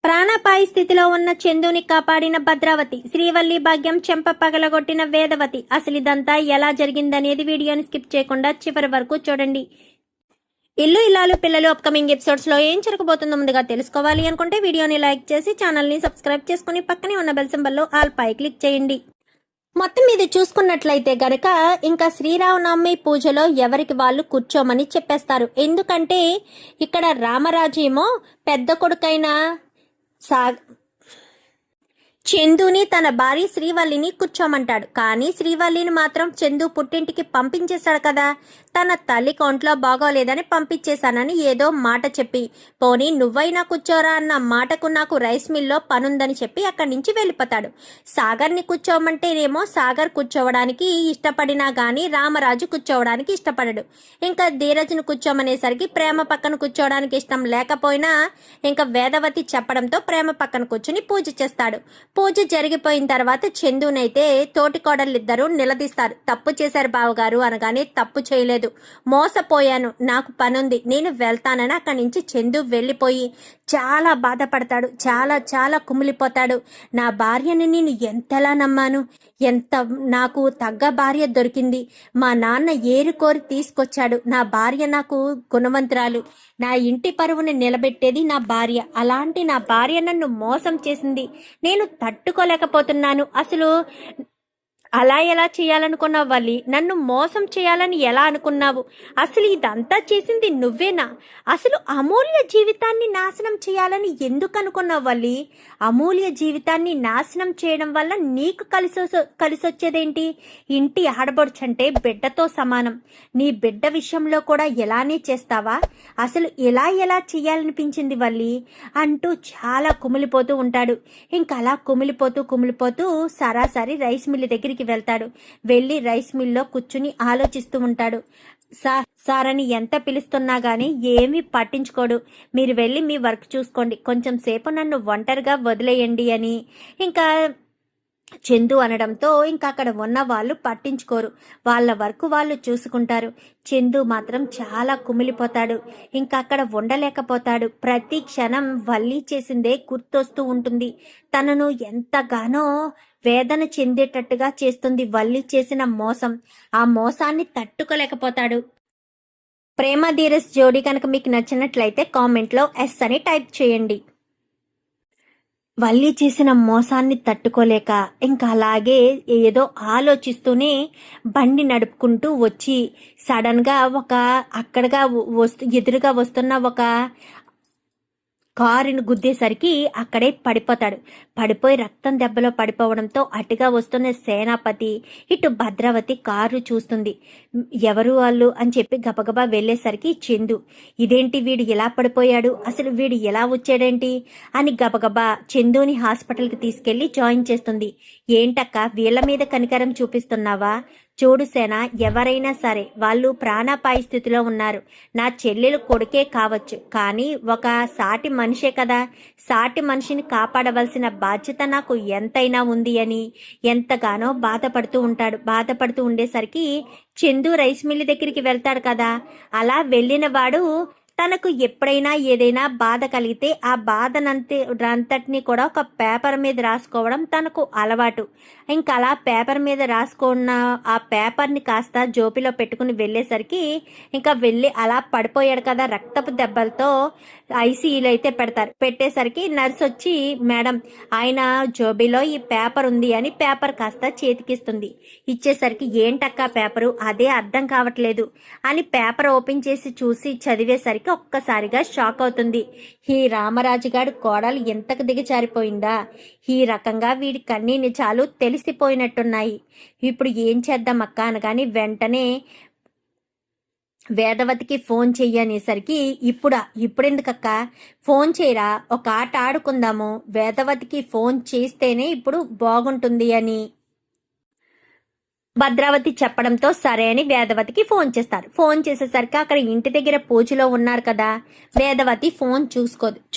ప్రాణాపాయ స్థితిలో ఉన్న చందుని కాపాడిన భద్రావతి, శ్రీవల్లి భాగ్యం చెంప పగలగొట్టిన వేదవతి. అసలు ఇదంతా ఎలా జరిగిందనేది వీడియోని స్కిప్ చేయకుండా చివరి వరకు చూడండి. ఇల్లు ఇల్లాలు పిల్లలు అప్కమింగ్ ఎపిసోడ్స్ లో ఏం జరగబోతుందో ముందుగా తెలుసుకోవాలి అనుకుంటే వీడియోని లైక్ చేసి ఛానల్ ని సబ్స్క్రైబ్ చేసుకుని పక్కనే ఉన్న బెల్ సింబల్ లో ఆల్ పై క్లిక్ చేయండి. మొత్తం మీద చూసుకున్నట్లయితే గనక ఇంకా శ్రీరామనవమి పూజలో ఎవరికి వాళ్ళు కూర్చోమని చెప్పేస్తారు. ఎందుకంటే ఇక్కడ రామరాజు ఏమో పెద్ద కొడుకైన చందుని తన భార్య శ్రీవల్లిని కూర్చోమంటాడు. కానీ శ్రీవల్లిని మాత్రం చందు పుట్టింటికి పంపించేశాడు కదా, తన తల్లి ఒంట్లో బాగోలేదని పంపించేశానని ఏదో మాట చెప్పి, పోనీ నువ్వైనా కూర్చోరా అన్న మాటకు నాకు రైస్ మిల్లో పనుందని చెప్పి అక్కడి నుంచి వెళ్ళిపోతాడు. సాగర్ని కూర్చోమంటేనేమో సాగర్ కూర్చోవడానికి ఇష్టపడినా గానీ రామరాజు కూర్చోవడానికి ఇష్టపడడు. ఇంకా ధీరజ్ను కూర్చోమనేసరికి ప్రేమ పక్కన కూర్చోవడానికి ఇష్టం లేకపోయినా ఇంకా వేదవతి చెప్పడంతో ప్రేమ పక్కన కూర్చుని పూజ చేస్తాడు. పూజ జరిగిపోయిన తర్వాత చందునైతే తోటికోడళ్ళిద్దరూ నిలదీస్తారు. తప్పు చేశారు బావగారు అనగానే, తప్పు చేయలేదు, మోసపోయాను, నాకు పనుంది, నేను వెళ్తానని అక్కడి నుంచి చందు వెళ్ళిపోయి చాలా బాధపడతాడు. చాలా చాలా కుమిలిపోతాడు. నా భార్యని నేను ఎంతలా నమ్మాను, ఎంత నాకు తగ్గ భార్య దొరికింది, మా నాన్న ఏరుకోరి తీసుకొచ్చాడు, నా భార్య నాకు గుణవంతురాలు, నా ఇంటి పరువుని నిలబెట్టేది నా భార్య, అలాంటి నా భార్య నన్ను మోసం చేసింది, నేను తట్టుకోలేకపోతున్నాను. అసలు అలా ఎలా చేయాలనుకున్నావు వల్లి, నన్ను మోసం చేయాలని ఎలా అనుకున్నావు, అసలు ఇదంతా చేసింది నువ్వేనా, అసలు అమూల్య జీవితాన్ని నాశనం చేయాలని ఎందుకు అనుకున్నావు వల్లి, అమూల్య జీవితాన్ని నాశనం చేయడం వల్ల నీకు కలిసొచ్చేదేంటి, ఇంటి ఆడబడుచంటే బిడ్డతో సమానం, నీ బిడ్డ విషయంలో కూడా ఎలానే చేస్తావా, అసలు ఎలా చేయాలనిపించింది వల్లి అంటూ చాలా కుమిలిపోతూ ఉంటాడు. ఇంకా అలా కుమిలిపోతూ సరాసరి రైస్ మిల్లు దగ్గరికి వెళ్తాడు. వెళ్ళి రైస్ మిల్లో కూర్చుని ఆలోచిస్తూ ఉంటాడు. సార్ అని ఎంత పిలుస్తున్నా గానీ ఏమీ పట్టించుకోడు, మీరు వెళ్ళి మీ వర్క్ చూసుకోండి, కొంచెం సేపు నన్ను ఒంటరిగా వదిలేయండి అని ఇంకా చందు అనడంతో ఇంకా అక్కడ ఉన్న వాళ్ళు పట్టించుకోరు, వాళ్ళ వర్క్ వాళ్ళు చూసుకుంటారు. చందు మాత్రం చాలా కుమిలిపోతాడు, ఇంకా అక్కడ ఉండలేకపోతాడు. ప్రతి క్షణం వల్లి చేసిందే గుర్తొస్తూ ఉంటుంది. తనను ఎంతగానో వేదన చెందేటట్టుగా చేస్తుంది వల్లి చేసిన మోసం. ఆ మోసాన్ని తట్టుకోలేకపోతాడు. ప్రేమ ధీరజ్ జోడీ కనుక మీకు నచ్చినట్లయితే కామెంట్లో ఎస్ అని టైప్ చేయండి. వల్లి చేసిన మోసాన్ని తట్టుకోలేక ఇంకా అలాగే ఏదో ఆలోచిస్తూనే బండి నడుపుకుంటూ వచ్చి సడన్గా ఎదురుగా వస్తున్న ఒక కారుని గుద్దేసరికి అక్కడే పడిపోతాడు. పడిపోయి రక్తం దెబ్బలో పడిపోవడంతో అటుగా వస్తున్న సేనాపతి ఇటు భద్రావతి కారు చూస్తుంది. ఎవరు వాళ్ళు అని చెప్పి గబగబా వెళ్ళేసరికి చందు, ఇదేంటి వీడు ఎలా పడిపోయాడు, అసలు వీడు ఎలా వచ్చాడేంటి అని గబగబా చందుని హాస్పిటల్కి తీసుకెళ్లి జాయిన్ చేస్తుంది. ఏంటక్క వీళ్ళ మీద కనికరం చూపిస్తున్నావా, చూడు సేన, ఎవరైనా సరే వాళ్ళు ప్రాణాపాయ స్థితిలో ఉన్నారు, నా చెల్లెలు కొడుకే కావచ్చు, కానీ ఒక సాటి మనిషే కదా, సాటి మనిషిని కాపాడవలసిన బాధ్యత నాకు ఎంతైనా ఉంది అని ఎంతగానో బాధపడుతూ ఉండేసరికి చందు రైస్ మిల్లు దగ్గరికి వెళ్తాడు కదా. అలా వెళ్ళిన వాడు తనకు ఎప్పుడైనా ఏదైనా బాధ కలిగితే ఆ బాధనంతటిని కూడా ఒక పేపర్ మీద రాసుకోవడం తనకు అలవాటు. ఇంకా అలా పేపర్ మీద రాసుకున్న ఆ పేపర్ని కాస్త జోబిలో పెట్టుకుని వెళ్ళేసరికి ఇంకా వెళ్ళి అలా పడిపోయాడు కదా, రక్తపు దెబ్బలతో ఐసీయూలో అయితే పెట్టేసరికి నర్స్ వచ్చి, మేడం ఆయన జోబిలో ఈ పేపర్ ఉంది అని పేపర్ కాస్త చేతికిస్తుంది. ఇచ్చేసరికి ఏంటక్క పేపరు, అదే అర్థం కావట్లేదు అని పేపర్ ఓపెన్ చేసి చూసి చదివేసరికి ఒక్కసారిగా షాక్ అవుతుంది. ఈ రామరాజు గారి కోడలు ఎంతకు దిగజారిపోయిందా, ఈ రకంగా వీడి కన్నీ నిజాలు తెలిసిపోయినట్టున్నాయి, ఇప్పుడు ఏం చేద్దాం అక్క అనగాని వెంటనే వేదవతికి ఫోన్ చెయ్యనేసరికి, ఇప్పుడెందుకక్క ఫోన్ చేయరా, ఒక ఆట ఆడుకుందాము, వేదవతికి ఫోన్ చేస్తేనే ఇప్పుడు బాగుంటుంది అని భద్రావతి చెప్పడంతో సరే అని వేదవతికి ఫోన్ చేస్తారు. ఫోన్ చేసేసరికి అక్కడ ఇంటి దగ్గర పూజలో ఉన్నారు కదా, వేదవతి ఫోన్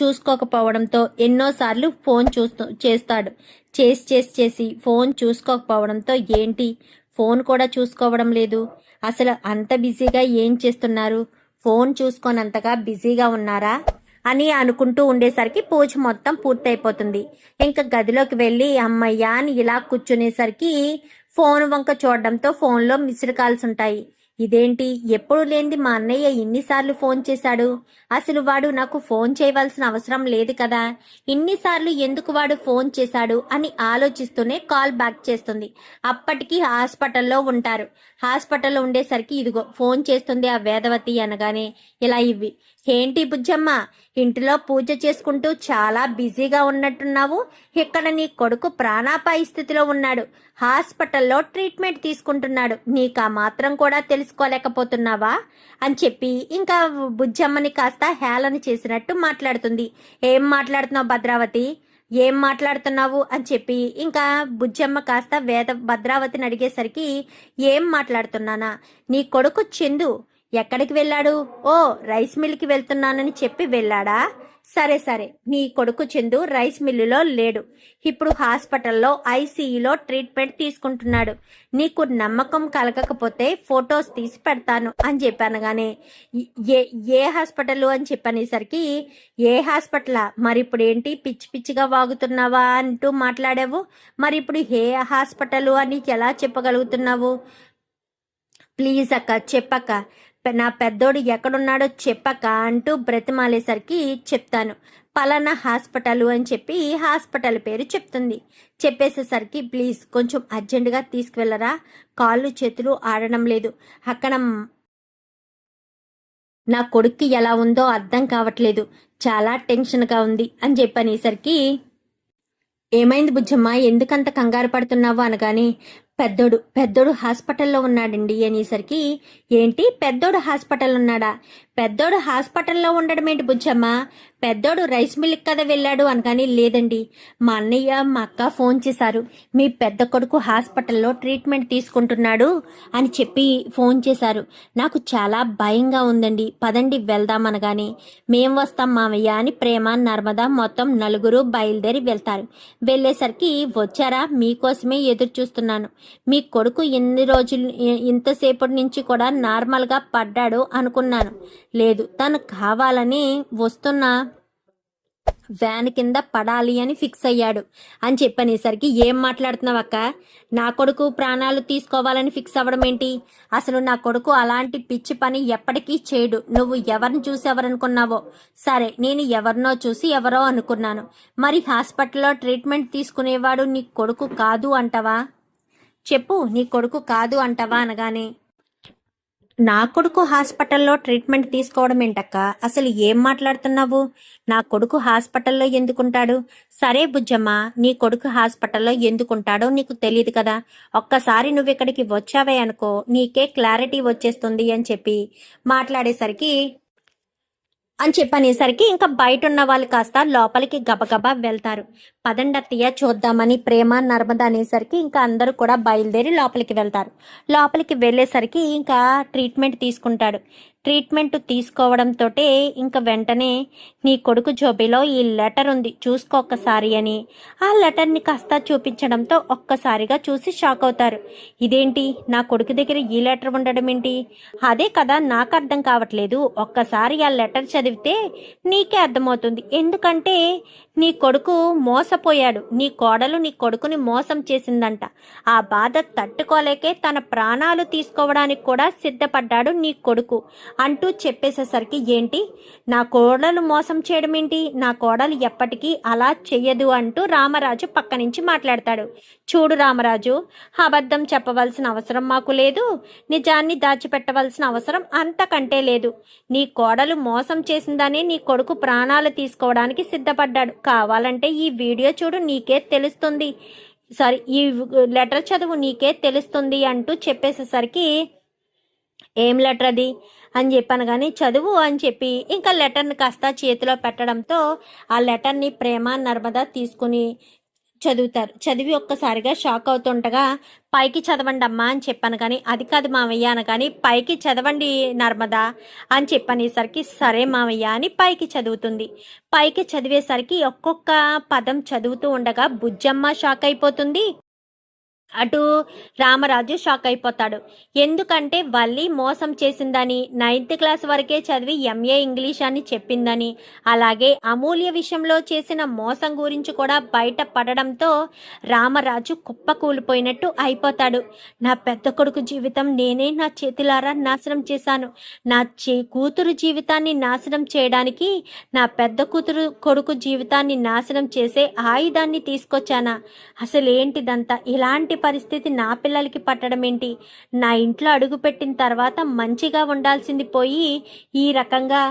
చూసుకోకపోవడంతో ఎన్నోసార్లు ఫోన్ చేస్తాడు. చేసి ఫోన్ చూసుకోకపోవడంతో ఏంటి ఫోన్ కూడా చూసుకోవడం లేదు, అసలు అంత బిజీగా ఏం చేస్తున్నారు, ఫోన్ చూసుకోనంతగా బిజీగా ఉన్నారా అని అనుకుంటూ ఉండేసరికి పూజ మొత్తం పూర్తయిపోతుంది. ఇంకా గదిలోకి వెళ్ళి అమ్మయ్యా అని ఇలా కూర్చునేసరికి ఫోన్ వంక చూడడంతో ఫోన్లో మిస్డ్ కాల్స్ ఉంటాయి. ఇదేంటి ఎప్పుడు లేనిది మా అన్నయ్య ఇన్నిసార్లు ఫోన్ చేశాడు, అసలు వాడు నాకు ఫోన్ చేయవలసిన అవసరం లేదు కదా, ఇన్నిసార్లు ఎందుకు వాడు ఫోన్ చేశాడు అని ఆలోచిస్తూనే కాల్ బ్యాక్ చేస్తుంది. అప్పటికి హాస్పిటల్లో ఉంటారు. హాస్పిటల్లో ఉండేసరికి ఇదిగో ఫోన్ చేస్తుంది ఆ వేదవతి అనగానే ఇలా ఇవి ఏంటి బుజ్జమ్మ ఇంటిలో పూజ చేసుకుంటూ చాలా బిజీగా ఉన్నట్టున్నావు, ఇక్కడ నీ కొడుకు ప్రాణాపాయ స్థితిలో ఉన్నాడు, హాస్పిటల్లో ట్రీట్మెంట్ తీసుకుంటున్నాడు, నీకు ఆ మాత్రం కూడా తెలుసుకోలేకపోతున్నావా అని చెప్పి ఇంకా బుజ్జమ్మని కాస్త హేళన చేసినట్టు మాట్లాడుతుంది. ఏం మాట్లాడుతున్నావు భద్రావతి, ఏం మాట్లాడుతున్నావు అని చెప్పి ఇంకా బుజ్జమ్మ కాస్త భద్రావతిని అడిగేసరికి ఏం మాట్లాడుతున్నానా, నీ కొడుకు చందు ఎక్కడికి వెళ్ళాడు, ఓ రైస్ మిల్కి వెళ్తున్నానని చెప్పి వెళ్ళాడా, సరే సరే నీ కొడుకు చందు రైస్ మిల్లులో లేడు, ఇప్పుడు హాస్పిటల్లో ఐసీయూలో ట్రీట్మెంట్ తీసుకుంటున్నాడు, నీకు నమ్మకం కలగకపోతే ఫొటోస్ తీసి పెడతాను అని చెప్పాను. కానీ ఏ హాస్పిటల్ అని చెప్పనేసరికి ఏ హాస్పిటలా, మరి ఇప్పుడు ఏంటి పిచ్చి పిచ్చిగా వాగుతున్నావా అంటూ మాట్లాడావు, మరి ఇప్పుడు ఏ హాస్పిటల్ అని ఎలా చెప్పగలుగుతున్నావు, ప్లీజ్ అక్క చెప్పక్క, నా పెద్దోడు ఎక్కడున్నాడో చెప్పక అంటూ బ్రతిమాలేసరికి చెప్తాను పలానా హాస్పిటల్ అని చెప్పి హాస్పిటల్ పేరు చెప్తుంది. చెప్పేసేసరికి ప్లీజ్ కొంచెం అర్జెంటుగా తీసుకువెళ్ళరా, కాళ్ళు చేతులు ఆడడం లేదు, అక్కడ నా కొడుక్కి ఎలా ఉందో అర్థం కావట్లేదు, చాలా టెన్షన్గా ఉంది అని చెప్పనేసరికి ఏమైంది బుజ్జమ్మ ఎందుకంత కంగారు పడుతున్నావు అనగానే పెద్దోడు హాస్పిటల్లో ఉన్నాడండి అనేసరికి ఏంటి పెద్దోడు హాస్పిటల్ ఉన్నాడా, పెద్దోడు హాస్పిటల్లో ఉండడం ఏంటి బుజ్జమ్మ, పెద్దోడు రైస్ మిల్క్ కదా వెళ్ళాడు అనగాని లేదండి మా అన్నయ్య మా అక్క ఫోన్ చేశారు, మీ పెద్ద కొడుకు హాస్పిటల్లో ట్రీట్మెంట్ తీసుకుంటున్నాడు అని చెప్పి ఫోన్ చేశారు, నాకు చాలా భయంగా ఉందండి, పదండి వెళ్దామనగానే మేం వస్తాం మామయ్య అని ప్రేమ నర్మద మొత్తం నలుగురు బయలుదేరి వెళ్తారు. వెళ్ళేసరికి వచ్చారా మీకోసమే ఎదురు చూస్తున్నాను, మీ కొడుకు ఎన్ని రోజులు ఇంతసేపటి నుంచి కూడా నార్మల్గా పడ్డాడు అనుకున్నాను, లేదు తను కావాలని వస్తున్న వ్యాన్ కింద పడాలి అని ఫిక్స్ అయ్యాడు అని చెప్పనేసరికి ఏం మాట్లాడుతున్నావు అక్క, నా కొడుకు ప్రాణాలు తీసుకోవాలని ఫిక్స్ అవ్వడం ఏంటి, అసలు నా కొడుకు అలాంటి పిచ్చి పని ఎప్పటికీ చేయడు, నువ్వు ఎవరిని చూసి ఎవరనుకున్నావో, సరే నేను ఎవరినో చూసి ఎవరో అనుకున్నాను, మరి హాస్పిటల్లో ట్రీట్మెంట్ తీసుకునేవాడు నీ కొడుకు కాదు అంటావా, చెప్పు నీ కొడుకు కాదు అంటావా అనగానే నా కొడుకు హాస్పిటల్లో ట్రీట్మెంట్ తీసుకోవడం ఏంటక్క, అసలు ఏం మాట్లాడుతున్నావు, నా కొడుకు హాస్పిటల్లో ఎందుకుంటాడు, సరే బుజ్జమ్మ నీ కొడుకు హాస్పిటల్లో ఎందుకుంటాడో నీకు తెలియదు కదా, ఒక్కసారి నువ్వు ఇక్కడికి వచ్చావే అనుకో నీకే క్లారిటీ వచ్చేస్తుంది అని చెప్పి మాట్లాడేసరికి ఇంకా బయట ఉన్న వాళ్ళు కాస్త లోపలికి గబగబా వెళ్తారు. పదండి అత్తయ్య చూద్దామని ప్రేమ నర్మద అనేసరికి ఇంకా అందరూ కూడా బయలుదేరి లోపలికి వెళ్తారు. లోపలికి వెళ్ళేసరికి ఇంకా ట్రీట్మెంట్ తీసుకుంటాడు. ట్రీట్మెంట్ తీసుకోవడంతో ఇంకా వెంటనే నీ కొడుకు జోబీలో ఈ లెటర్ ఉంది చూసుకో ఒక్కసారి అని ఆ లెటర్ని కాస్త చూపించడంతో ఒక్కసారిగా చూసి షాక్ అవుతారు. ఇదేంటి నా కొడుకు దగ్గర ఈ లెటర్ ఉండడం ఏంటి, అదే కదా నాకు అర్థం కావట్లేదు, ఒక్కసారి ఆ లెటర్ చదివితే నీకే అర్థమవుతుంది, ఎందుకంటే నీ కొడుకు మోసపోయాడు, నీ కోడలు నీ కొడుకుని మోసం చేసిందంట, ఆ బాధ తట్టుకోలేకే తన ప్రాణాలు తీసుకోవడానికి కూడా సిద్ధపడ్డాడు నీ కొడుకు అంటూ చెప్పేసేసరికి ఏంటి నా కోడలు మోసం చేయడం ఏంటి, నా కోడలు ఎప్పటికీ అలా చెయ్యదు అంటూ రామరాజు పక్క నుంచి మాట్లాడతాడు. చూడు రామరాజు, అబద్ధం చెప్పవలసిన అవసరం మాకు లేదు, నిజాన్ని దాచిపెట్టవలసిన అవసరం అంతకంటే లేదు, నీ కోడలు మోసం చేసిందని నీ కొడుకు ప్రాణాలు తీసుకోవడానికి సిద్ధపడ్డాడు, కావాలంటే ఈ వీడియో చూడు నీకే తెలుస్తుంది, సారీ ఈ లెటర్ చదువు నీకే తెలుస్తుంది అంటూ చెప్పేసేసరికి ఏం లెటర్ అది అని చెప్పాను కానీ చదువు అని చెప్పి ఇంకా లెటర్ని కాస్త చేతిలో పెట్టడంతో ఆ లెటర్ని ప్రేమ నర్మద తీసుకుని చదువుతారు. చదివి ఒక్కసారిగా షాక్ అవుతుండగా పైకి చదవండి అమ్మా అని చెప్పాను కానీ అది కాదు మామయ్య అని కానీ పైకి చదవండి నర్మద అని చెప్పనేసరికి సరే మామయ్య అని పైకి చదువుతుంది. పైకి చదివేసరికి ఒక్కొక్క పదం చదువుతూ ఉండగా బుజ్జమ్మ షాక్ అయిపోతుంది. అటు రామరాజు షాక్ అయిపోతాడు. ఎందుకంటే వల్లి మోసం చేసిందని, 9th క్లాస్ వరకే చదివి ఎంఏ ఇంగ్లీష్ అని చెప్పిందని, అలాగే అమూల్య విషయంలో చేసిన మోసం గురించి కూడా బయట పడడంతో రామరాజు కుప్పకూలిపోయినట్టు అయిపోతాడు. నా పెద్ద కొడుకు జీవితం నేనే నా చేతులారా నాశనం చేశాను. నా కూతురు జీవితాన్ని నాశనం చేయడానికి నా పెద్ద కొడుకు జీవితాన్ని నాశనం చేసే ఆయుధాన్ని తీసుకొచ్చానా? అసలేంటిదంతా? ఇలాంటి పరిస్థితి నా పిల్లలకి పట్టడం ఏంటి? నా ఇంట్లో అడుగుపెట్టిన తర్వాత మంచిగా ఉండాల్సింది పోయి ఈ రకంగా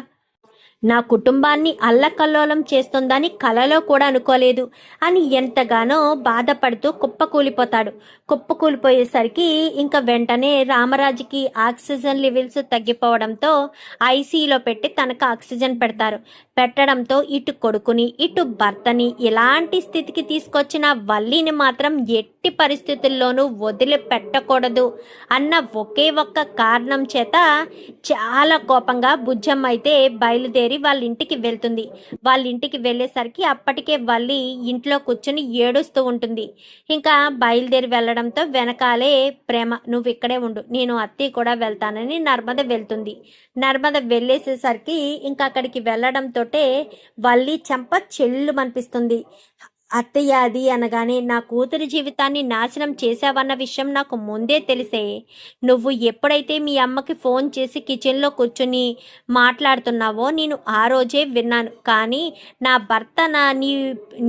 నా కుటుంబాన్ని అల్లకల్లోలం చేస్తుందని కలలో కూడా అనుకోలేదు అని ఎంతగానో బాధపడుతూ కుప్పకూలిపోతాడు. కుప్పకూలిపోయేసరికి ఇంకా వెంటనే రామరాజుకి ఆక్సిజన్ లెవెల్స్ తగ్గిపోవడంతో ఐసీయూలో పెట్టి తనకు ఆక్సిజన్ పెడతారు. పెట్టడంతో ఇటు కొడుకుని ఇటు భర్తని ఎలాంటి స్థితికి తీసుకొచ్చిన వల్లిని మాత్రం ఎట్టి పరిస్థితుల్లోనూ వదిలిపెట్టకూడదు అన్న ఒకే ఒక్క కారణం చేత చాలా కోపంగా బుజ్జమ్మ అయితే బయలుదేరి వాళ్ళ ఇంటికి వెళ్తుంది. వాళ్ళ ఇంటికి వెళ్ళేసరికి అప్పటికే వల్లి ఇంట్లో కూర్చుని ఏడుస్తూ ఉంటుంది. ఇంకా బయలుదేరి వెళ్ళడంతో వెనకాలే ప్రేమ, నువ్వు ఇక్కడే ఉండు, నేను అత్తయ్య కూడా వెళ్తానని నర్మద వెళ్తుంది. నర్మద వెళ్ళేసేసరికి ఇంకా అక్కడికి వెళ్ళడంతో వల్లి చెంప చెల్లుమనిపిస్తుంది. అత్తయ్య అది అనగానే, నా కూతురి జీవితాన్ని నాశనం చేశావన్న విషయం నాకు ముందే తెలిసే. నువ్వు ఎప్పుడైతే మీ అమ్మకి ఫోన్ చేసి కిచెన్లో కూర్చుని మాట్లాడుతున్నావో నేను ఆ రోజే విన్నాను. కానీ నా భర్త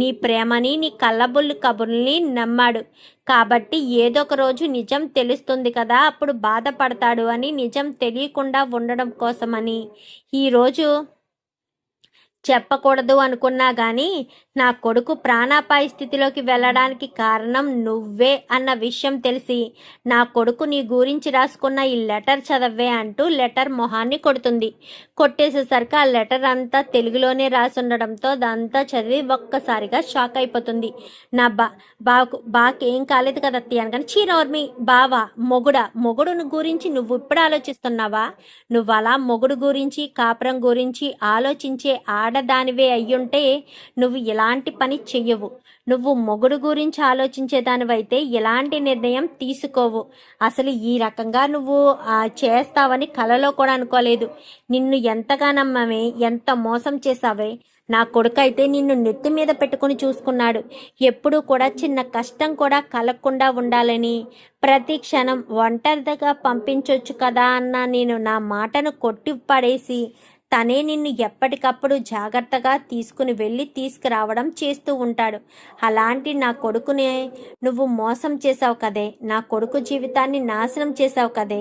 నీ ప్రేమని, నీ కళ్ళబుల్లి కబుర్ని నమ్మాడు కాబట్టి ఏదో ఒక రోజు నిజం తెలుస్తుంది కదా, అప్పుడు బాధపడతాడు అని నిజం తెలియకుండా ఉండడం కోసమని ఈరోజు చెప్పకూడదు అనుకున్నా కానీ నా కొడుకు ప్రాణాపాయ స్థితిలోకి వెళ్ళడానికి కారణం నువ్వే అన్న విషయం తెలిసి నా కొడుకు నీ గురించి రాసుకున్న ఈ లెటర్ చదవే అంటూ లెటర్ మొహాన్ని కొడుతుంది. కొట్టేసేసరికి ఆ లెటర్ అంతా తెలుగులోనే రాసి ఉండడంతో అదంతా చదివి ఒక్కసారిగా షాక్ అయిపోతుంది. నా బాకేం కాలేదు కదా అత్తయ్య అనగానే, చీనోర్మి బావా మొగుడు గురించి నువ్వు ఇప్పుడు ఆలోచిస్తున్నావా? నువ్వు అలా మొగుడు గురించి కాపురం గురించి ఆలోచించే ఆడదానివే అయ్యుంటే నువ్వు ఎలాంటి పని చెయ్యవు. నువ్వు మొగుడు గురించి ఆలోచించేదానివైతే ఎలాంటి నిర్ణయం తీసుకోవు. అసలు ఈ రకంగా నువ్వు చేస్తావని కలలో కూడా అనుకోలేదు. నిన్ను ఎంతగా నమ్మమే, ఎంత మోసం చేసావే. నా కొడుకైతే నిన్ను నెత్తి మీద పెట్టుకుని చూసుకున్నాడు. ఎప్పుడూ కూడా చిన్న కష్టం కూడా కలగకుండా ఉండాలని, ప్రతి క్షణం ఒంటరిగా పంపించొచ్చు కదా అన్న నేను నా మాటను కొట్టి పడేసి తనే నిన్ను ఎప్పటికప్పుడు జాగ్రత్తగా తీసుకుని వెళ్ళి తీసుకురావడం చేస్తూ ఉంటాడు. అలాంటి నా కొడుకునే నువ్వు మోసం చేసావు కదే, నా కొడుకు జీవితాన్ని నాశనం చేసావు కదే.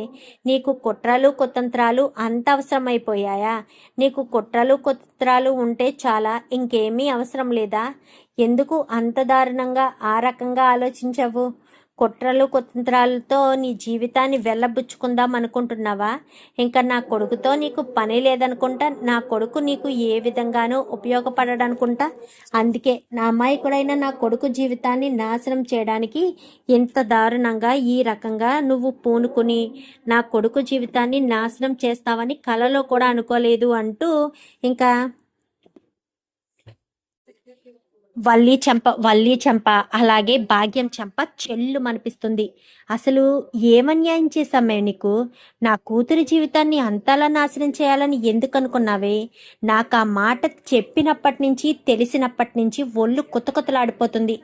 నీకు కుట్రలు కుతంత్రాలు అంత అవసరమైపోయాయా? నీకు కుట్రలు కుతంత్రాలు ఉంటే చాలా, ఇంకేమీ అవసరం లేదా? ఎందుకు అంత దారుణంగా ఆ రకంగా ఆలోచించవు? కుట్రలు కుతంత్రాలతో నీ జీవితాన్ని వెళ్ళబుచ్చుకుందాం అనుకుంటున్నావా? ఇంకా నా కొడుకుతో నీకు పని లేదనుకుంటా. నా కొడుకు నీకు ఏ విధంగానూ ఉపయోగపడడనుకుంటా. అందుకే నా అమాయకుడైన నా కొడుకు జీవితాన్ని నాశనం చేయడానికి ఇంత దారుణంగా ఈ రకంగా నువ్వు పూనుకుని నా కొడుకు జీవితాన్ని నాశనం చేస్తావని కలలో కూడా అనుకోలేదు అంటూ ఇంకా వల్లి చెంప అలాగే భాగ్యం చెంప చెల్లు మనిపిస్తుంది. అసలు ఏమన్యాయం చేశామే నీకు? నా కూతురి జీవితాన్ని అంతలా నాశనం చేయాలని ఎందుకు అనుకున్నావే? నాకు ఆ మాట చెప్పినప్పటి నుంచి, తెలిసినప్పటి నుంచి ఒళ్ళు కుతకుతలాడిపోతుంది.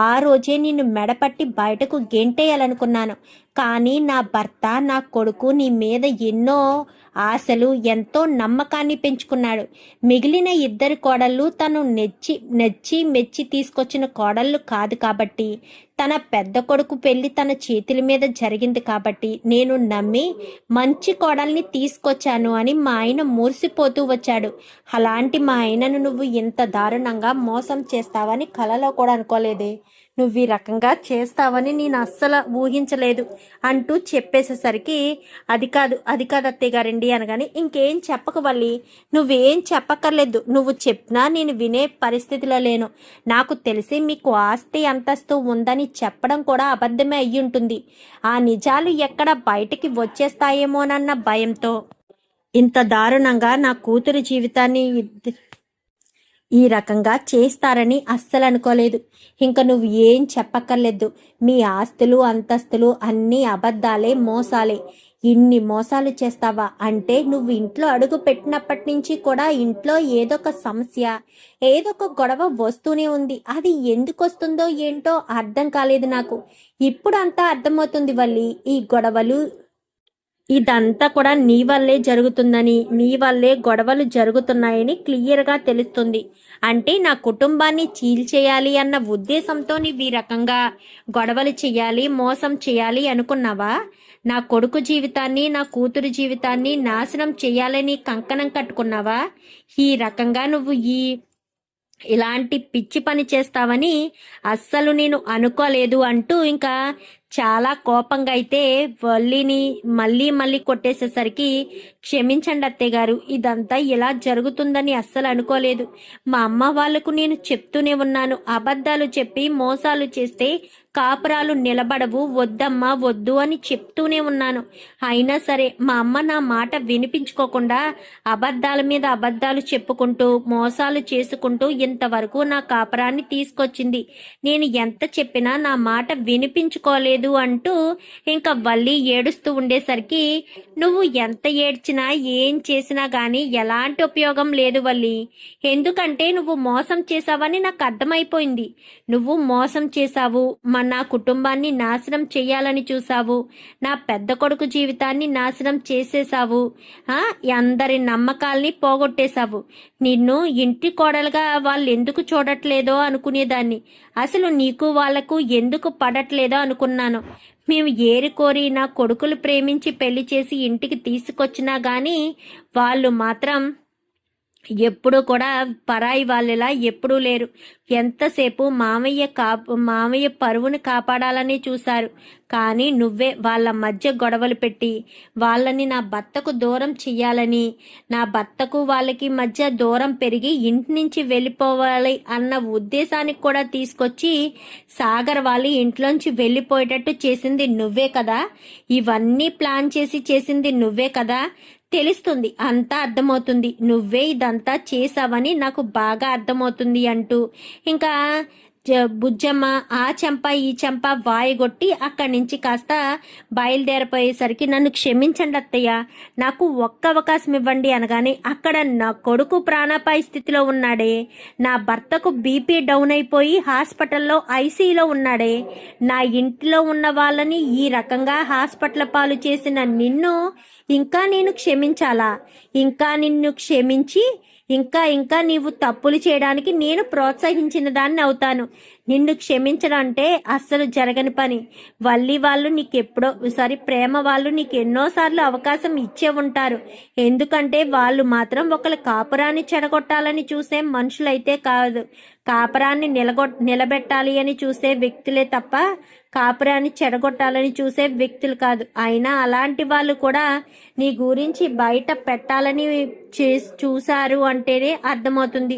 ఆ రోజే నిన్ను మెడపట్టి బయటకు గెంటేయాలనుకున్నాను. కానీ నా భర్త, నా కొడుకు నీ మీద ఎన్నో ఆశలు, ఎంతో నమ్మకాన్ని పెంచుకున్నాడు. మిగిలిన ఇద్దరు కోడళ్ళు తను నెచ్చి మెచ్చి తీసుకొచ్చిన కోడళ్ళు కాదు కాబట్టి, తన పెద్ద కొడుకు పెళ్లి తన చేతుల మీద జరిగింది కాబట్టి నేను నమ్మి మంచి కోడల్ని తీసుకొచ్చాను అని మా ఆయన మురిసిపోతూ వచ్చాడు. అలాంటి మా ఆయనను నువ్వు ఇంత దారుణంగా మోసం చేస్తావని కలలో కూడా అనుకోలేదే. నువ్వు ఈ రకంగా చేస్తావని నేను అస్సలు ఊహించలేదు అంటూ చెప్పేసేసరికి, అది కాదు అత్తయ్య గారండి అనగానే, ఇంకేం చెప్పక వల్లి, నువ్వేం చెప్పక్కర్లేదు. నువ్వు చెప్పినా నేను వినే పరిస్థితిలో లేను. నాకు తెలిసి మీకు ఆస్తి అంతస్తు ఉందని చెప్పడం కూడా అబద్ధమే అయ్యుంటుంది. ఆ నిజాలు ఎక్కడ బయటికి వచ్చేస్తాయేమోనన్న భయంతో ఇంత దారుణంగా నా కూతురు జీవితాన్ని ఈ రకంగా చేస్తారని అస్సలు అనుకోలేదు. ఇంక నువ్వు ఏం చెప్పక్కర్లేదు. మీ ఆస్తులు అంతస్తులు అన్నీ అబద్ధాలే, మోసాలే. ఇన్ని మోసాలు చేస్తావా అంటే నువ్వు ఇంట్లో అడుగు పెట్టినప్పటి నుంచి కూడా ఇంట్లో ఏదో ఒక సమస్య, ఏదో ఒక గొడవ వస్తూనే ఉంది. అది ఎందుకు వస్తుందో ఏంటో అర్థం కాలేదు నాకు. ఇప్పుడు అంతా అర్థమవుతుంది వల్లి. ఈ గొడవలు ఇదంతా కూడా నీ వల్లే జరుగుతుందని, నీ వల్లే గొడవలు జరుగుతున్నాయని క్లియర్గా తెలుస్తుంది. అంటే నా కుటుంబాన్ని చీల్చేయాలి అన్న ఉద్దేశంతో నీవు ఈ రకంగా గొడవలు చేయాలి, మోసం చేయాలి అనుకున్నావా? నా కొడుకు జీవితాన్ని, నా కూతురు జీవితాన్ని నాశనం చేయాలని కంకణం కట్టుకున్నావా? ఈ రకంగా నువ్వు ఇలాంటి పిచ్చి పని చేస్తావని అస్సలు నేను అనుకోలేదు అంటూ ఇంకా చాలా కోపంగా అయితే వల్లిని మళ్ళీ మళ్ళీ కొట్టేసేసరికి, క్షమించండి అత్తయ్య గారు, ఇదంతా ఇలా జరుగుతుందని అస్సలు అనుకోలేదు. మా అమ్మ వాళ్ళకు నేను చెప్తూనే ఉన్నాను, అబద్ధాలు చెప్పి మోసాలు చేస్తే కాపురాలు నిలబడవు, వద్దమ్మా వద్దు అని చెప్తూనే ఉన్నాను. అయినా సరే మా అమ్మ నా మాట వినిపించుకోకుండా అబద్ధాల మీద అబద్ధాలు చెప్పుకుంటూ మోసాలు చేసుకుంటూ ఇంతవరకు నా కాపురాన్ని తీసుకొచ్చింది. నేను ఎంత చెప్పినా నా మాట వినిపించుకోలేదు అంటూ ఇంకా వల్లి ఏడుస్తూ ఉండేసరికి, నువ్వు ఎంత ఏడ్చినా ఏం చేసినా గానీ ఎలాంటి ఉపయోగం లేదు వల్లి. ఎందుకంటే నువ్వు మోసం చేసావని నాకు అర్థమైపోయింది. నువ్వు మోసం చేశావు, నా కుటుంబాన్ని నాశనం చేయాలని చూసావు, నా పెద్ద కొడుకు జీవితాన్ని నాశనం చేసేసావు, అందరి నమ్మకాల్ని పోగొట్టేశావు. నిన్ను ఇంటి కోడలుగా వాళ్ళు ఎందుకు చూడట్లేదో అనుకునేదాన్ని. అసలు నీకు వాళ్లకు ఎందుకు పడట్లేదో అనుకున్నాను. మేము ఏరికోరి నా కొడుకులు ప్రేమించి పెళ్లి చేసి ఇంటికి తీసుకొచ్చినా గాని వాళ్ళు మాత్రం ఎప్పుడూ కూడా పరాయి వాళ్ళలా ఎప్పుడూ లేరు. ఎంతసేపు మామయ్య పరువుని కాపాడాలని చూశారు. కానీ నువ్వే వాళ్ళ మధ్య గొడవలు పెట్టి వాళ్ళని నా భర్తకు దూరం చెయ్యాలని, నా భర్తకు వాళ్ళకి మధ్య దూరం పెరిగి ఇంటి నుంచి వెళ్ళిపోవాలి అన్న ఉద్దేశానికి కూడా తీసుకొచ్చి సాగర్ వాళ్ళ ఇంట్లోంచి వెళ్ళిపోయేటట్టు చేసింది నువ్వే కదా. ఇవన్నీ ప్లాన్ చేసి చేసింది నువ్వే కదా. తెలుస్తుంది, అంతా అర్థమవుతుంది, నువ్వే ఇదంతా చేసావని నాకు బాగా అర్థమవుతుంది అంటూ ఇంకా బుజ్జమ్మ ఆ చెంప ఈ చెంప వాయగొట్టి అక్కడి నుంచి కాస్త బయలుదేరిపోయేసరికి, నన్ను క్షమించండి అత్తయ్య, నాకు ఒక్క అవకాశం ఇవ్వండి అనగానే, అక్కడ నా కొడుకు ప్రాణాపాయ స్థితిలో ఉన్నాడే, నా భర్తకు బీపీ డౌన్ అయిపోయి హాస్పిటల్లో ఐసీయూలో ఉన్నాడే, నా ఇంటిలో ఉన్న వాళ్ళని ఈ రకంగా హాస్పిటల్ పాలు చేసిన నిన్ను ఇంకా నేను క్షమించాలా? ఇంకా నిన్ను క్షమించి ఇంకా నీవు తప్పులు చేయడానికి నేను ప్రోత్సహించిన దాన్ని అవుతాను. నిన్ను క్షమించడం అంటే అస్సలు జరగని పని. వల్లి వాళ్ళు నీకెప్పుడో ప్రేమ వాళ్ళు నీకు ఎన్నోసార్లు అవకాశం ఇచ్చే ఉంటారు. ఎందుకంటే వాళ్ళు మాత్రం ఒకళ్ళ కాపురాన్ని చెడగొట్టాలని చూసే మనుషులైతే కాదు, కాపురాన్ని నిలబెట్టాలి అని చూసే వ్యక్తులే తప్ప కాపురాన్ని చెడగొట్టాలని చూసే వ్యక్తులు కాదు. అయినా అలాంటి వాళ్ళు కూడా నీ గురించి బయట పెట్టాలని చూశారు అంటేనే అర్థమవుతుంది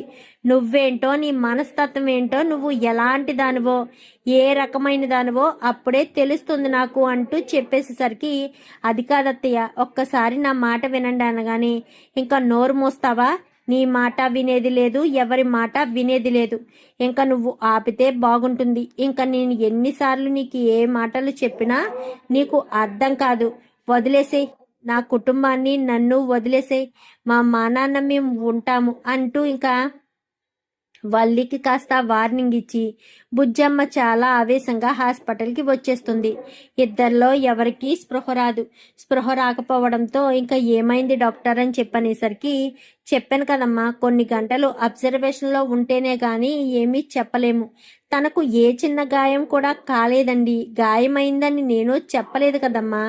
నువ్వేంటో, నీ మనస్తత్వం ఏంటో, నువ్వు ఎలాంటి దానివో, ఏ రకమైన దానివో అప్పుడే తెలుస్తుంది నాకు అంటూ చెప్పేసేసరికి, అది కాదత్తయ్య, ఒక్కసారి నా మాట వినండి అనగానే, ఇంకా నోరు మోస్తావా? నీ మాట వినేది లేదు, ఎవరి మాట వినేది లేదు. ఇంకా నువ్వు ఆపితే బాగుంటుంది. ఇంకా నేను ఎన్నిసార్లు నీకు ఏ మాటలు చెప్పినా నీకు అర్థం కాదు. వదిలేసే, నా కుటుంబాన్ని నన్ను వదిలేసే, మా నాన్న మేము ఉంటాము అంటూ ఇంకా వల్లికి కాస్త వార్నింగ్ ఇచ్చి బుజ్జమ్మ చాలా ఆవేశంగా హాస్పిటల్కి వచ్చేస్తుంది. ఇద్దరిలో ఎవరికి స్పృహ రాదు. స్పృహ రాకపోవడంతో ఇంకా ఏమైంది డాక్టర్ అని చెప్పనేసరికి, చెప్పాను కదమ్మా, కొన్ని గంటలు అబ్జర్వేషన్లో ఉంటేనే కానీ ఏమీ చెప్పలేము. తనకు ఏ చిన్న గాయం కూడా కాలేదండి. గాయమైందని నేను చెప్పలేదు కదమ్మా.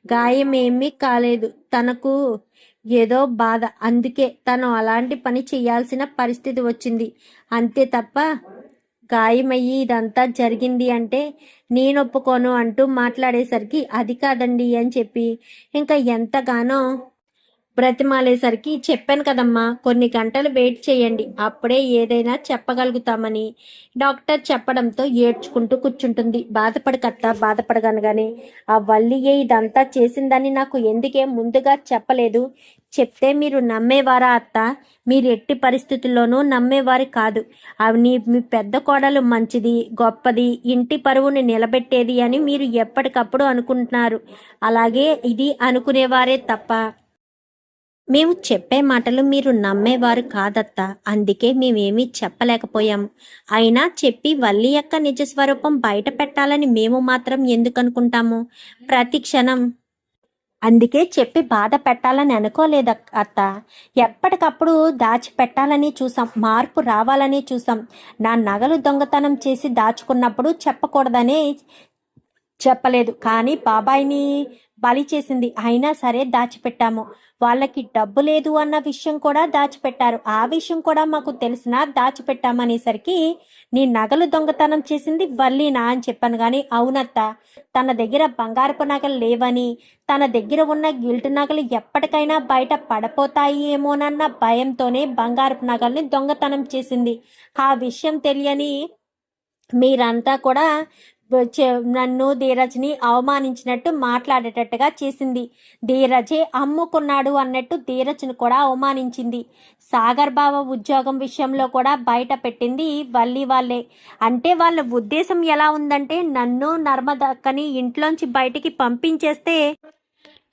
గాయం ఏమీ కాలేదు, తనకు ఏదో బాధ, అందుకే తను అలాంటి పని చేయాల్సిన పరిస్థితి వచ్చింది అంతే తప్ప గాయమయ్యి ఇదంతా జరిగింది అంటే నేను ఒప్పుకోను అంటూ మాట్లాడేసరికి, అది కాదండి అని చెప్పి ఇంకా ఎంతగానో బ్రతిమాలేసరికి చెప్పాను కదమ్మా, కొన్ని గంటలు వెయిట్ చేయండి, అప్పుడే ఏదైనా చెప్పగలుగుతామని డాక్టర్ చెప్పడంతో ఏడ్చుకుంటూ కూర్చుంటుంది. బాధపడకత్తా, బాధపడగనగానే ఆ వల్లియే ఇదంతా చేసిందని నాకు ఎందుకే ముందుగా చెప్పలేదు? చెప్తే మీరు నమ్మేవారా అత్త? మీరు ఎట్టి పరిస్థితుల్లోనూ నమ్మేవారు కాదు. అవి మీ పెద్ద కోడలు మంచిది, గొప్పది, ఇంటి పరువుని నిలబెట్టేది అని మీరు ఎప్పటికప్పుడు అనుకుంటున్నారు. అలాగే ఇది అనుకునేవారే తప్ప మేము చెప్పే మాటలు మీరు నమ్మేవారు కాదత్తా, అందుకే మేమేమీ చెప్పలేకపోయాము. అయినా చెప్పి వల్లి యొక్క నిజస్వరూపం బయట పెట్టాలని మేము మాత్రం ఎందుకు అనుకుంటాము? ప్రతి క్షణం అందుకే చెప్పి బాధ పెట్టాలని అనుకోలేదు అత్త. ఎప్పటికప్పుడు దాచిపెట్టాలని చూసాం, మార్పు రావాలని చూసాం. నా నగలు దొంగతనం చేసి దాచుకున్నప్పుడు చెప్పకూడదనే చెప్పలేదు, కానీ బాబాయిని బలి చేసింది, అయినా సరే దాచిపెట్టాము. వాళ్ళకి డబ్బు లేదు అన్న విషయం కూడా దాచిపెట్టారు, ఆ విషయం కూడా మాకు తెలిసినా దాచిపెట్టామనేసరికి నీ నగలు దొంగతనం చేసింది వల్లీనా అని చెప్పాను. కానీ అవునత్త, తన దగ్గర బంగారపు నగలు లేవని, తన దగ్గర ఉన్న గిల్ట్ నగలు ఎప్పటికైనా బయట పడపోతాయి ఏమోనన్న భయంతోనే బంగారపు నగల్ని దొంగతనం చేసింది. ఆ విషయం తెలియని మీరంతా కూడా నన్ను ధీరజ్ని అవమానించినట్టు మాట్లాడేటట్టుగా చేసింది. ధీరజే అమ్ముకున్నాడు అన్నట్టు ధీరజ్ను కూడా అవమానించింది. సాగర్ బావ ఉద్యోగం విషయంలో కూడా బయట పెట్టింది వల్లి వాళ్ళే. అంటే వాళ్ళ ఉద్దేశం ఎలా ఉందంటే నన్ను నర్మదక్కని ఇంట్లోంచి బయటికి పంపించేస్తే,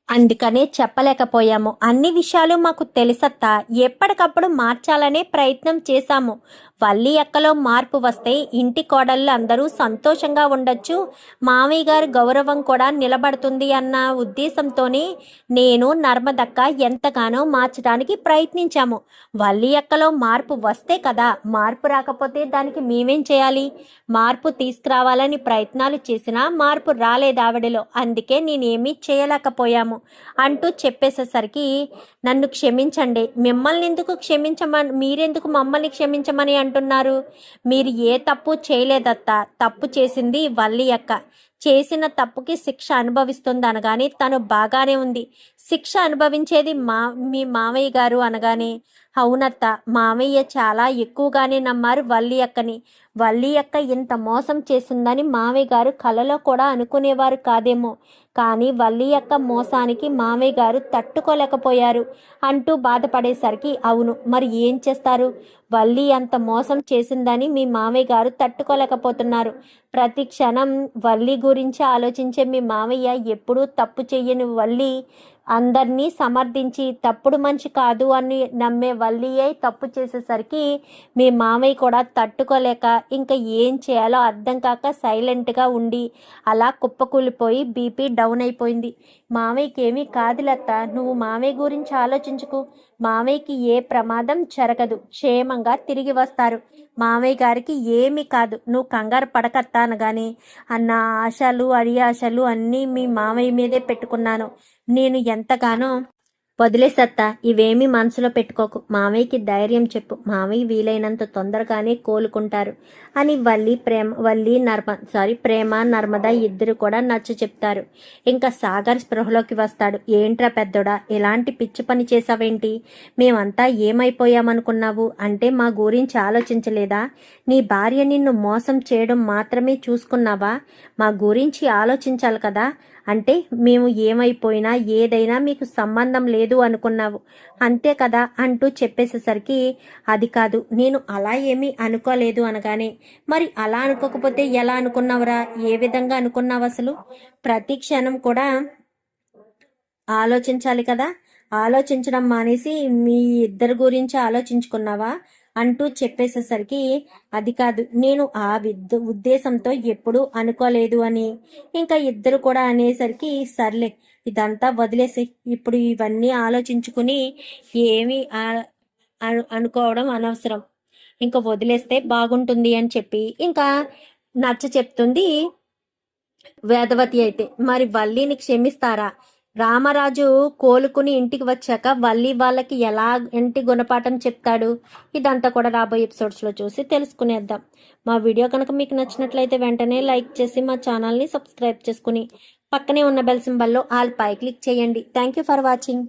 అందుకనే చెప్పలేకపోయాము. అన్ని విషయాలు మాకు తెలుసత్తా, ఎప్పటికప్పుడు మార్చాలనే ప్రయత్నం చేశాము. వల్లి అక్కలో మార్పు వస్తే ఇంటి కోడళ్ళు అందరూ సంతోషంగా ఉండొచ్చు, మామయ్య గారి గౌరవం కూడా నిలబడుతుంది అన్న ఉద్దేశంతోనే నేను నర్మదక్క ఎంతగానో మార్చడానికి ప్రయత్నించాము. వల్లి అక్కలో మార్పు వస్తే కదా, మార్పు రాకపోతే దానికి మేమేం చేయాలి? మార్పు తీసుకురావాలని ప్రయత్నాలు చేసినా మార్పు రాలేదు ఆవిడలో, అందుకే నేనేమీ చేయలేకపోయాము అంటూ చెప్పేసేసరికి నన్ను క్షమించండి. మిమ్మల్ని ఎందుకు క్షమించమని, మీరెందుకు మమ్మల్ని క్షమించమని అంటున్నారు? మీరు ఏ తప్పు చేయలేదత్తా, తప్పు చేసింది వల్లి అక్క. చేసిన తప్పుకి శిక్ష అనుభవిస్తుంది అనగానే తను బాగానే ఉంది, శిక్ష అనుభవించేది మీ మామయ్య గారు అనగానే అవునత్త, మామయ్య చాలా ఎక్కువగానే నమ్మారు వల్లి అక్కని. వల్లి అక్క ఇంత మోసం చేసిందని మామయ్య గారు కలలో కూడా అనుకునేవారు కాదేమో, కానీ వల్లి అక్క మోసానికి మామయ్య గారు తట్టుకోలేకపోయారు అంటూ బాధపడేసరికి అవును, మరి ఏం చేస్తారు? వల్లి అంత మోసం చేసిందని మీ మామయ్య గారు తట్టుకోలేకపోతున్నారు. ప్రతి క్షణం వల్లి గురించి ఆలోచించే మీ మామయ్య ఎప్పుడూ తప్పు చెయ్యని వల్లి అందరినీ సమర్థించి తప్పుడు మనిషి కాదు అని నమ్మే వల్లియే తప్పు చేసేసరికి మీ మామయ్య కూడా తట్టుకోలేక ఇంకా ఏం చేయాలో అర్థం కాక సైలెంట్గా ఉండి అలా కుప్పకూలిపోయి బీపీ డౌన్ అయిపోయింది. మామయ్యకి ఏమీ కాదులత్త, నువ్వు మామయ్య గురించి ఆలోచించుకు, మామయ్యకి ఏ ప్రమాదం జరగదు, క్షేమంగా తిరిగి వస్తారు, మామయ్య గారికి ఏమీ కాదు, నువ్వు కంగారు పడకత్తా అనగానే అన్న ఆశలు ఆశలు అన్నీ మీ మామయ్య మీదే పెట్టుకున్నాను. నేను ఎంతగానో వదిలేసత్తా, ఇవేమీ మనసులో పెట్టుకోకు, మామయ్యకి ధైర్యం చెప్పు, మామయ్య వీలైనంత తొందరగానే కోలుకుంటారు అని ప్రేమ నర్మద ఇద్దరు కూడా నచ్చ చెప్తారు. ఇంకా సాగర్ స్పృహలోకి వస్తాడు. ఏంట్రా పెద్దోడా, ఎలాంటి పిచ్చి పని చేసావేంటి? మేమంతా ఏమైపోయామనుకున్నావు? అంటే మా గురించి ఆలోచించలేదా? నీ భార్య నిన్ను మోసం చేయడం మాత్రమే చూసుకున్నావా? మా గురించి ఆలోచించాలి కదా. అంటే మేము ఏమైపోయినా ఏదైనా మీకు సంబంధం లేదు అనుకున్నావు అంతే కదా అంటూ చెప్పేసేసరికి అది కాదు, నేను అలా ఏమీ అనుకోలేదు అనగానే మరి అలా అనుకోకపోతే ఎలా అనుకున్నావురా? ఏ విధంగా అనుకున్నావు అసలు? ప్రతి క్షణం కూడా ఆలోచించాలి కదా, ఆలోచించడం మానేసి మీ ఇద్దరి గురించి ఆలోచించుకున్నావా అంటూ చెప్పేసేసరికి అది కాదు, నేను ఆ ఉద్దేశంతో ఎప్పుడూ అనుకోలేదు అని ఇంకా ఇద్దరు కూడా అనేసరికి సర్లే ఇదంతా వదిలేసి ఇప్పుడు ఇవన్నీ ఆలోచించుకుని ఏమీ అనుకోవడం అనవసరం, ఇంకా వదిలేస్తే బాగుంటుంది అని చెప్పి ఇంకా నచ్చ చెప్తుంది వేదవతి. అయితే మరి వల్లిని క్షమిస్తారా? రామరాజు కోలుకుని ఇంటికి వచ్చాక వల్లి వాళ్ళకి ఎలా ఇంటి గుణపాఠం చెప్తాడు? ఇదంతా కూడా రాబోయే ఎపిసోడ్స్లో చూసి తెలుసుకునేద్దాం. మా వీడియో కనుక మీకు నచ్చినట్లయితే వెంటనే లైక్ చేసి మా ఛానల్ని సబ్స్క్రైబ్ చేసుకుని పక్కనే ఉన్న బెల్ సింబల్లో ఆల్ పై క్లిక్ చేయండి. Thank you for watching.